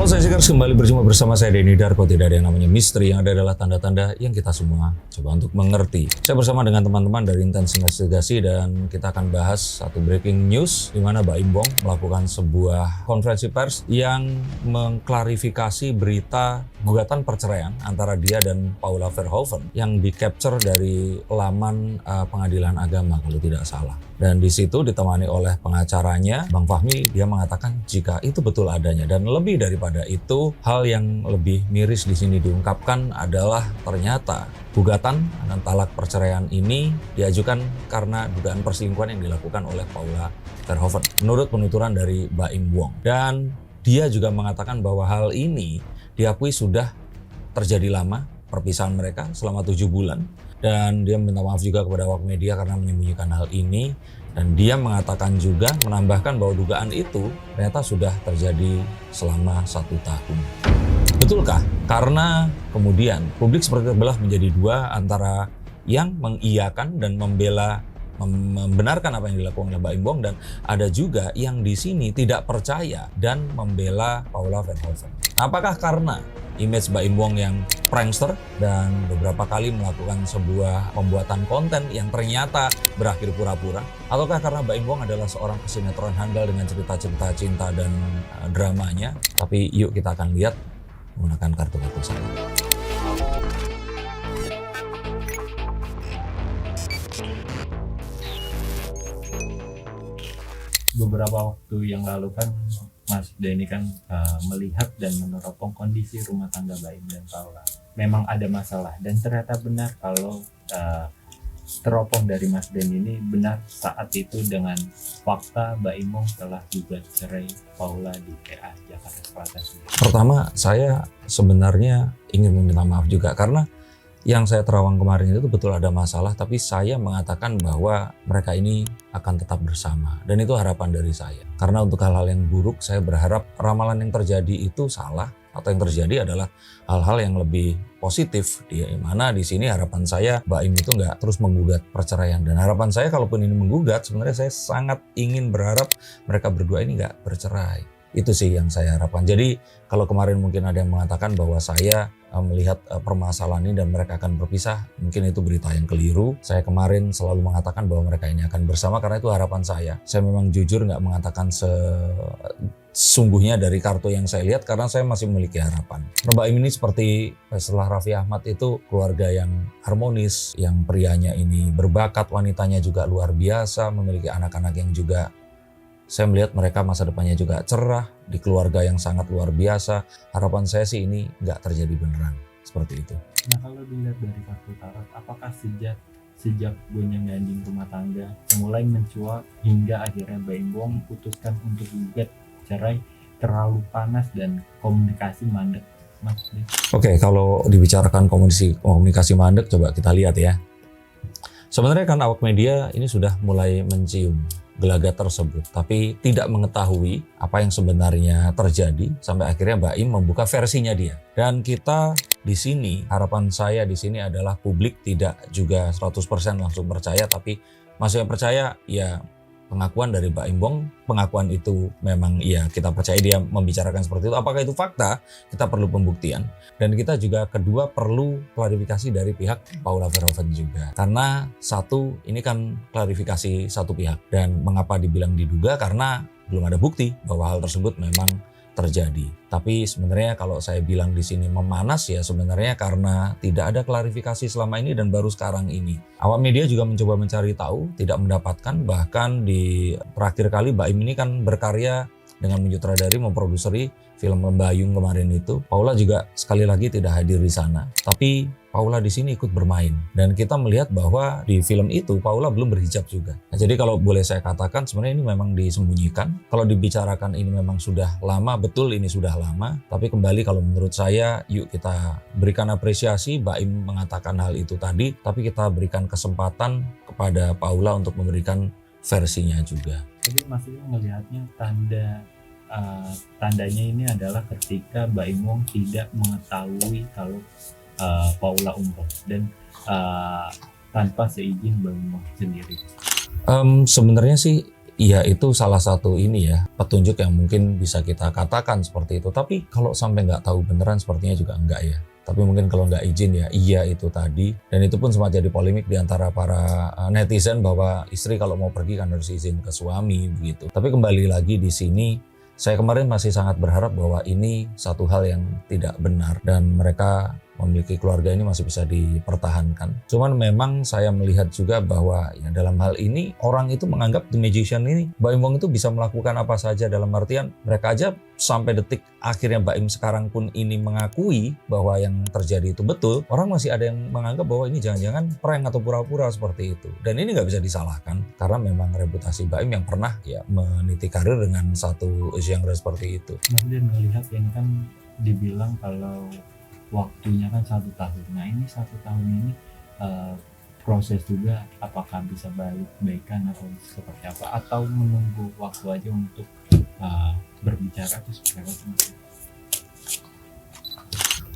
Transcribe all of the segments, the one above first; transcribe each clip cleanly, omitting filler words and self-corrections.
Halo, saya Sekars, kembali berjumpa bersama saya Denny Darko. Tidak ada yang namanya misteri, yang ada adalah tanda-tanda yang kita semua coba untuk mengerti. Saya bersama dengan teman-teman dari Intens Investigasi dan kita akan bahas satu breaking news di mana Baim Wong melakukan sebuah konferensi pers yang mengklarifikasi berita gugatan perceraian antara dia dan Paula Verhoeven yang di-capture dari laman pengadilan agama kalau tidak salah. Dan di situ ditemani oleh pengacaranya, Bang Fahmi, dia mengatakan jika itu betul adanya. Dan lebih daripada itu, hal yang lebih miris di sini diungkapkan adalah ternyata gugatan dan talak perceraian ini diajukan karena dugaan perselingkuhan yang dilakukan oleh Paula Verhoeven. Menurut penuturan dari Baim Wong. Dan dia juga mengatakan bahwa hal ini diakui sudah terjadi lama, perpisahan mereka selama 7 bulan. Dan dia minta maaf juga kepada awak media karena menyembunyikan hal ini. Dan dia mengatakan juga, menambahkan bahwa dugaan itu ternyata sudah terjadi selama 1 tahun. Betulkah? Karena kemudian publik seperti terbelah menjadi dua antara yang mengiyakan dan membenarkan apa yang dilakukan oleh Baim Wong, dan ada juga yang di sini tidak percaya dan membela Paula Verhoeven. Apakah karena image Baim Wong yang prankster dan beberapa kali melakukan sebuah pembuatan konten yang ternyata berakhir pura-pura, ataukah karena Baim Wong adalah seorang pesinetron handal dengan cerita-cerita cinta dan dramanya? Tapi yuk kita akan lihat menggunakan kartu-kartu saya. Beberapa waktu yang lalu kan Mas Denny kan melihat dan meneropong kondisi rumah tangga Baim dan Paula. Memang ada masalah dan ternyata benar kalau teropong dari Mas Denny ini benar saat itu dengan fakta Baim Wong telah gugat cerai Paula di PA Jakarta Selatan. Pertama, saya sebenarnya ingin meminta maaf juga karena yang saya terawang kemarin itu betul ada masalah, tapi saya mengatakan bahwa mereka ini akan tetap bersama. Dan itu harapan dari saya. Karena untuk hal-hal yang buruk, saya berharap ramalan yang terjadi itu salah, atau yang terjadi adalah hal-hal yang lebih positif. Di mana di sini harapan saya Baim itu nggak terus menggugat perceraian. Dan harapan saya kalaupun ini menggugat, sebenarnya saya sangat ingin berharap mereka berdua ini nggak bercerai. Itu sih yang saya harapkan. Jadi kalau kemarin mungkin ada yang mengatakan bahwa saya melihat permasalahan ini dan mereka akan berpisah, mungkin itu berita yang keliru. Saya kemarin selalu mengatakan bahwa mereka ini akan bersama karena itu harapan saya. Saya memang jujur nggak mengatakan sesungguhnya dari kartu yang saya lihat karena saya masih memiliki harapan. Baim ini seperti setelah Raffi Ahmad itu keluarga yang harmonis, yang prianya ini berbakat, wanitanya juga luar biasa, memiliki anak-anak yang juga saya melihat mereka masa depannya juga cerah, di keluarga yang sangat luar biasa. Harapan saya sih ini nggak terjadi beneran, seperti itu. Nah, kalau dilihat dari kartu tarot, apakah sejak gonjang-ganjing rumah tangga mulai mencuat hingga akhirnya Baim Wong putuskan untuk gugat cerai terlalu panas dan komunikasi mandek, Mas? Oke, kalau dibicarakan komunikasi mandek, coba kita lihat ya. Sebenarnya kan awak media ini sudah mulai mencium gelagat tersebut, tapi tidak mengetahui apa yang sebenarnya terjadi sampai akhirnya Baim membuka versinya dia. Dan kita di sini, harapan saya di sini adalah publik tidak juga 100% langsung percaya, tapi masih percaya ya pengakuan dari Baim Wong, pengakuan itu memang ya kita percaya dia membicarakan seperti itu. Apakah itu fakta? Kita perlu pembuktian. Dan kita juga kedua perlu klarifikasi dari pihak Paula Verhoeven juga. Karena satu, ini kan klarifikasi satu pihak. Dan mengapa dibilang diduga? Karena belum ada bukti bahwa hal tersebut memang terjadi. Tapi sebenarnya kalau saya bilang di sini memanas ya sebenarnya karena tidak ada klarifikasi selama ini dan baru sekarang ini. Awak media juga mencoba mencari tahu, tidak mendapatkan. Bahkan di terakhir kali Baim ini kan berkarya dengan menyutradari, memproduseri film Lembayung kemarin itu. Paula juga sekali lagi tidak hadir di sana. Tapi Paula di sini ikut bermain dan kita melihat bahwa di film itu Paula belum berhijab juga. Nah, jadi kalau boleh saya katakan sebenarnya ini memang disembunyikan. Kalau dibicarakan ini memang sudah lama, betul ini sudah lama. Tapi kembali kalau menurut saya yuk kita berikan apresiasi Baim mengatakan hal itu tadi, tapi kita berikan kesempatan kepada Paula untuk memberikan versinya juga. Jadi maksudnya melihatnya tandanya ini adalah ketika Baim Wong tidak mengetahui kalau Paula umroh dan tanpa seizin Baim Wong sendiri. Sebenarnya sih Iya, itu salah satu ini ya, petunjuk yang mungkin bisa kita katakan seperti itu. Tapi kalau sampai nggak tahu beneran sepertinya juga enggak ya. Tapi mungkin kalau nggak izin ya iya itu tadi. Dan itu pun sempat jadi polemik di antara para netizen bahwa istri kalau mau pergi kan harus izin ke suami begitu. Tapi kembali lagi di sini, saya kemarin masih sangat berharap bahwa ini satu hal yang tidak benar dan mereka memiliki keluarga ini masih bisa dipertahankan. Cuman memang saya melihat juga bahwa ya dalam hal ini orang itu menganggap The Magician ini, Baim Wong itu bisa melakukan apa saja, dalam artian mereka aja sampai detik akhirnya Baim sekarang pun ini mengakui bahwa yang terjadi itu betul, orang masih ada yang menganggap bahwa ini jangan-jangan prank atau pura-pura seperti itu. Dan ini nggak bisa disalahkan karena memang reputasi Baim yang pernah ya meniti karir dengan satu genre seperti itu. Mas Dian melihat yang kan dibilang kalau waktunya kan 1 tahun. Nah ini 1 tahun ini proses juga apakah bisa baikan atau seperti apa, atau menunggu waktu aja untuk berbicara atau seperti apa?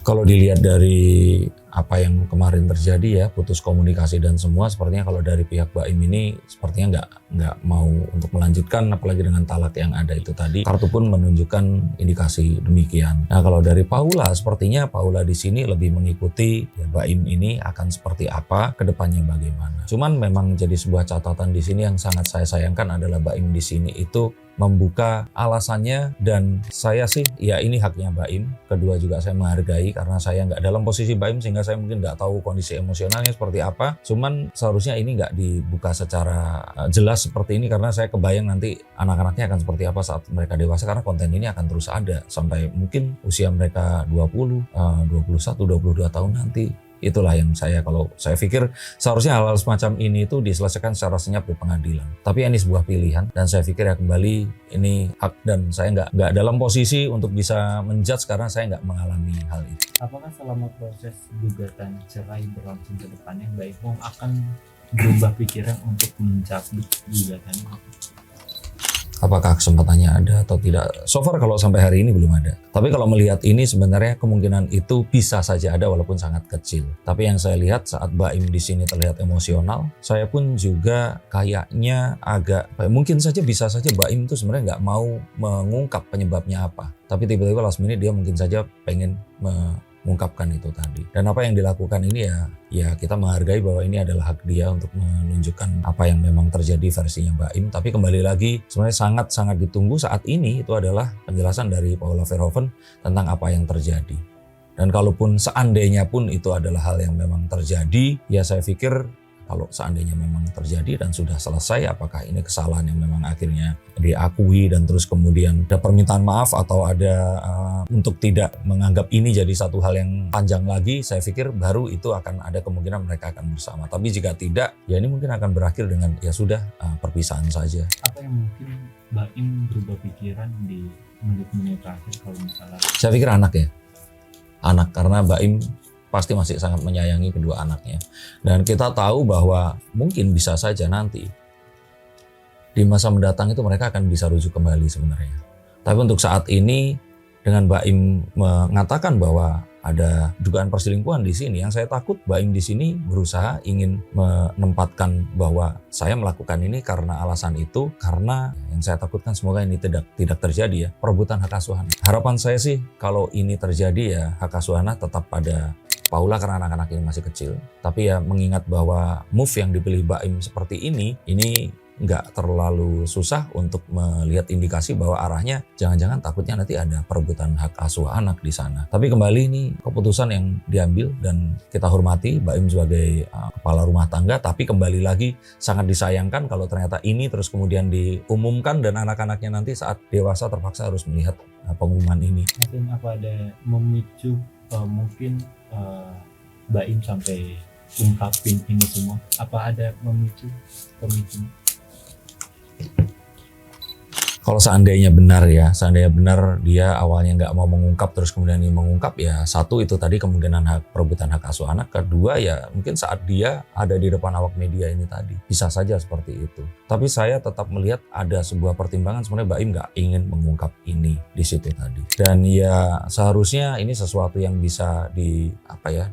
Kalau dilihat dari apa yang kemarin terjadi ya, putus komunikasi dan semua, sepertinya kalau dari pihak Baim ini sepertinya nggak mau untuk melanjutkan, apalagi dengan talak yang ada itu tadi. Kartu pun menunjukkan indikasi demikian. Nah kalau dari Paula, sepertinya Paula di sini lebih mengikuti ya, Baim ini akan seperti apa, kedepannya bagaimana. Cuman memang jadi sebuah catatan di sini yang sangat saya sayangkan adalah Baim di sini itu membuka alasannya, dan saya sih ya ini haknya Baim. Kedua juga saya menghargai karena saya nggak dalam posisi Baim sehingga saya mungkin nggak tahu kondisi emosionalnya seperti apa. Cuman seharusnya ini nggak dibuka secara jelas seperti ini karena saya kebayang nanti anak-anaknya akan seperti apa saat mereka dewasa, karena konten ini akan terus ada sampai mungkin usia mereka 20, 21, 22 tahun nanti. Itulah yang kalau saya pikir seharusnya hal-hal semacam ini itu diselesaikan secara senyap di pengadilan. Tapi ini sebuah pilihan dan saya pikir ya kembali ini hak, dan saya nggak dalam posisi untuk bisa menjudge karena saya nggak mengalami hal itu. Apakah selama proses gugatan cerai berlangsung ke depannya Baim Wong akan berubah pikiran untuk mencabut gugatan ini? Apakah kesempatannya ada atau tidak? So far kalau sampai hari ini belum ada. Tapi kalau melihat ini sebenarnya kemungkinan itu bisa saja ada walaupun sangat kecil. Tapi yang saya lihat saat Baim di sini terlihat emosional, saya pun juga kayaknya agak, mungkin saja bisa saja Baim itu sebenarnya nggak mau mengungkap penyebabnya apa. Tapi tiba-tiba last minute dia mungkin saja pengen mengungkapkan itu tadi. Dan apa yang dilakukan ini ya kita menghargai bahwa ini adalah hak dia untuk menunjukkan apa yang memang terjadi versinya Baim. Tapi kembali lagi sebenarnya sangat-sangat ditunggu saat ini itu adalah penjelasan dari Paula Verhoeven tentang apa yang terjadi. Dan kalaupun seandainya pun itu adalah hal yang memang terjadi, ya saya pikir kalau seandainya memang terjadi dan sudah selesai, apakah ini kesalahan yang memang akhirnya diakui dan terus kemudian ada permintaan maaf atau ada untuk tidak menganggap ini jadi satu hal yang panjang lagi, saya pikir baru itu akan ada kemungkinan mereka akan bersama. Tapi jika tidak, ya ini mungkin akan berakhir dengan ya sudah perpisahan saja. Apa yang mungkin Baim berubah pikiran di menit-menit terakhir kalau misalnya? Saya pikir anak ya. Anak, karena Baim pasti masih sangat menyayangi kedua anaknya. Dan kita tahu bahwa mungkin bisa saja nanti di masa mendatang itu mereka akan bisa rujuk kembali sebenarnya. Tapi untuk saat ini dengan Baim mengatakan bahwa ada dugaan perselingkuhan di sini, yang saya takut Baim di sini berusaha ingin menempatkan bahwa saya melakukan ini karena alasan itu, karena yang saya takutkan semoga ini tidak terjadi ya, perebutan hak asuh anak. Harapan saya sih kalau ini terjadi ya hak asuh anak tetap pada Paula karena anak-anak ini masih kecil. Tapi ya mengingat bahwa move yang dipilih Baim seperti ini nggak terlalu susah untuk melihat indikasi bahwa arahnya jangan-jangan takutnya nanti ada perebutan hak asuh anak di sana. Tapi kembali ini keputusan yang diambil dan kita hormati Baim sebagai kepala rumah tangga. Tapi kembali lagi sangat disayangkan kalau ternyata ini terus kemudian diumumkan dan anak-anaknya nanti saat dewasa terpaksa harus melihat pengumuman ini. Mungkin apa ada memicu mungkin Baim sampai ungkapin ini semua? Apa ada pemicu? Kalau seandainya benar dia awalnya nggak mau mengungkap terus kemudian ini mengungkap, ya satu itu tadi kemungkinan perebutan hak asuh anak. Kedua ya mungkin saat dia ada di depan awak media ini tadi bisa saja seperti itu. Tapi saya tetap melihat ada sebuah pertimbangan sebenarnya Baim nggak ingin mengungkap ini di situ tadi. Dan ya seharusnya ini sesuatu yang bisa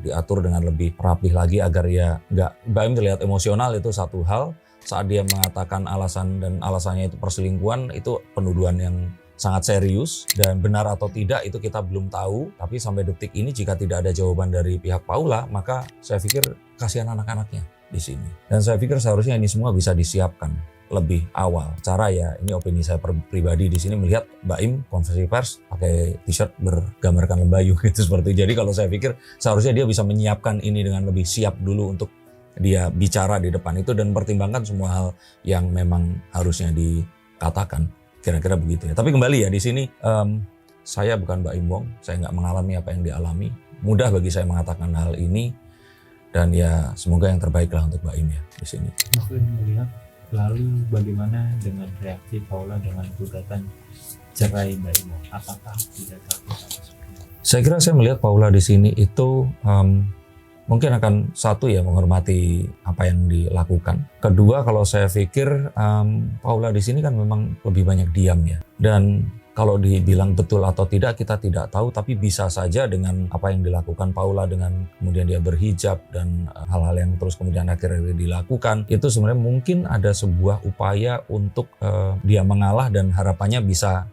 diatur dengan lebih rapih lagi agar ya nggak Baim terlihat emosional itu satu hal. saat dia mengatakan alasan dan alasannya itu perselingkuhan, itu penuduhan yang sangat serius, dan benar atau tidak itu kita belum tahu. Tapi sampai detik ini jika tidak ada jawaban dari pihak Paula, maka saya pikir kasihan anak-anaknya di sini. Dan saya pikir seharusnya ini semua bisa disiapkan lebih awal. Cara ya, ini opini saya pribadi di sini melihat Mbak Im konferensi pers pakai t-shirt bergambarkan lembayu gitu seperti itu. Jadi kalau saya pikir seharusnya dia bisa menyiapkan ini dengan lebih siap dulu untuk dia bicara di depan itu dan pertimbangkan semua hal yang memang harusnya dikatakan. Kira-kira begitu ya. Tapi kembali ya di sini saya bukan Mbak Im Wong, saya nggak mengalami apa yang dialami. Mudah bagi saya mengatakan hal ini dan ya semoga yang terbaik lah untuk Mbak Im ya di sini. Mungkin melihat lalu bagaimana dengan reaksi Paula dengan gugatan cerai Mbak Im? Apakah tidak takut atau seperti apa? Saya kira saya melihat Paula di sini itu mungkin akan satu ya menghormati apa yang dilakukan. Kedua kalau saya pikir Paula di sini kan memang lebih banyak diam ya. Dan kalau dibilang betul atau tidak kita tidak tahu, tapi bisa saja dengan apa yang dilakukan Paula dengan kemudian dia berhijab dan hal-hal yang terus kemudian akhirnya dilakukan, itu sebenarnya mungkin ada sebuah upaya untuk dia mengalah dan harapannya bisa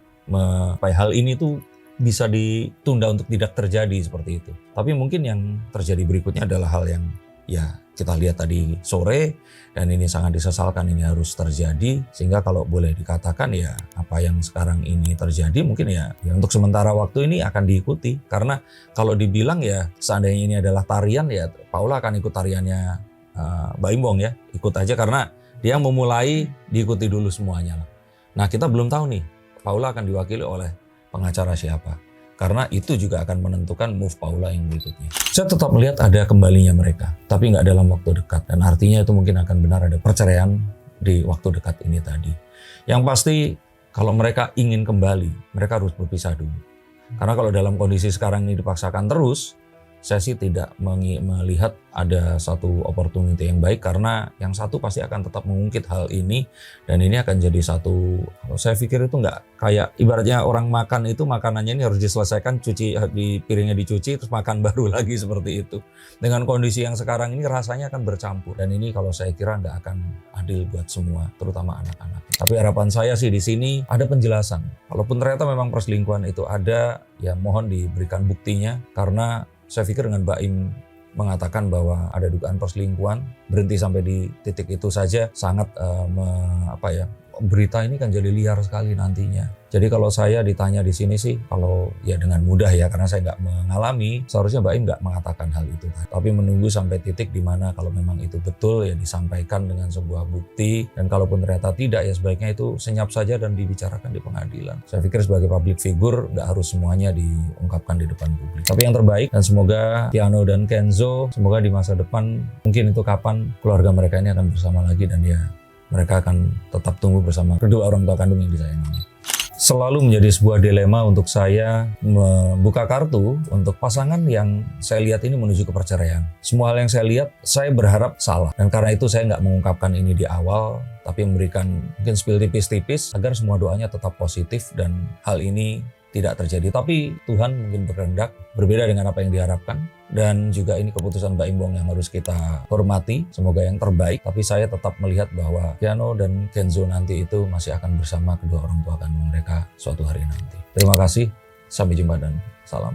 hal ini tuh bisa ditunda untuk tidak terjadi seperti itu. Tapi mungkin yang terjadi berikutnya adalah hal yang ya kita lihat tadi sore, dan ini sangat disesalkan ini harus terjadi, sehingga kalau boleh dikatakan ya apa yang sekarang ini terjadi mungkin ya untuk sementara waktu ini akan diikuti. Karena kalau dibilang ya seandainya ini adalah tarian ya Paula akan ikut tariannya Mbak Im Wong ya, ikut aja karena dia memulai, diikuti dulu semuanya lah. Nah kita belum tahu nih Paula akan diwakili oleh pengacara siapa. Karena itu juga akan menentukan move Paula yang berikutnya. Saya tetap melihat ada kembalinya mereka, tapi nggak dalam waktu dekat. Dan artinya itu mungkin akan benar ada perceraian di waktu dekat ini tadi. Yang pasti kalau mereka ingin kembali, mereka harus berpisah dulu. Karena kalau dalam kondisi sekarang ini dipaksakan terus, saya sih tidak melihat ada satu opportunity yang baik, karena yang satu pasti akan tetap mengungkit hal ini, dan ini akan jadi satu, kalau saya pikir itu nggak kayak ibaratnya orang makan itu makanannya ini harus diselesaikan, di piringnya dicuci terus makan baru lagi seperti itu. Dengan kondisi yang sekarang ini rasanya akan bercampur, dan ini kalau saya kira nggak akan adil buat semua, terutama anak-anak. Tapi harapan saya sih di sini ada penjelasan. Kalaupun ternyata memang perselingkuhan itu ada, ya mohon diberikan buktinya, karena saya pikir dengan Mbak Im mengatakan bahwa ada dugaan perselingkuhan, berhenti sampai di titik itu saja sangat berita ini kan jadi liar sekali nantinya. Jadi kalau saya ditanya di sini sih, kalau ya dengan mudah ya, karena saya nggak mengalami, seharusnya Mbak Im nggak mengatakan hal itu. Tapi menunggu sampai titik di mana kalau memang itu betul ya disampaikan dengan sebuah bukti, dan kalaupun ternyata tidak ya sebaiknya itu senyap saja dan dibicarakan di pengadilan. Saya pikir sebagai public figure nggak harus semuanya diungkapkan di depan publik. Tapi yang terbaik, dan semoga Keanu dan Kenzo, semoga di masa depan mungkin itu kapan keluarga mereka ini akan bersama lagi, dan ya mereka akan tetap tumbuh bersama kedua orang tua kandung yang disayangi. Selalu menjadi sebuah dilema untuk saya membuka kartu untuk pasangan yang saya lihat ini menuju ke perceraian. Semua hal yang saya lihat, saya berharap salah. Dan karena itu saya nggak mengungkapkan ini di awal, tapi memberikan mungkin spill tipis-tipis agar semua doanya tetap positif dan hal ini tidak terjadi. Tapi Tuhan mungkin berkehendak berbeda dengan apa yang diharapkan. Dan juga ini keputusan Mbak Im Wong yang harus kita hormati. Semoga yang terbaik. Tapi saya tetap melihat bahwa Keanu dan Kenzo nanti itu masih akan bersama kedua orang tua kandung mereka suatu hari nanti. Terima kasih. Sampai jumpa dan salam.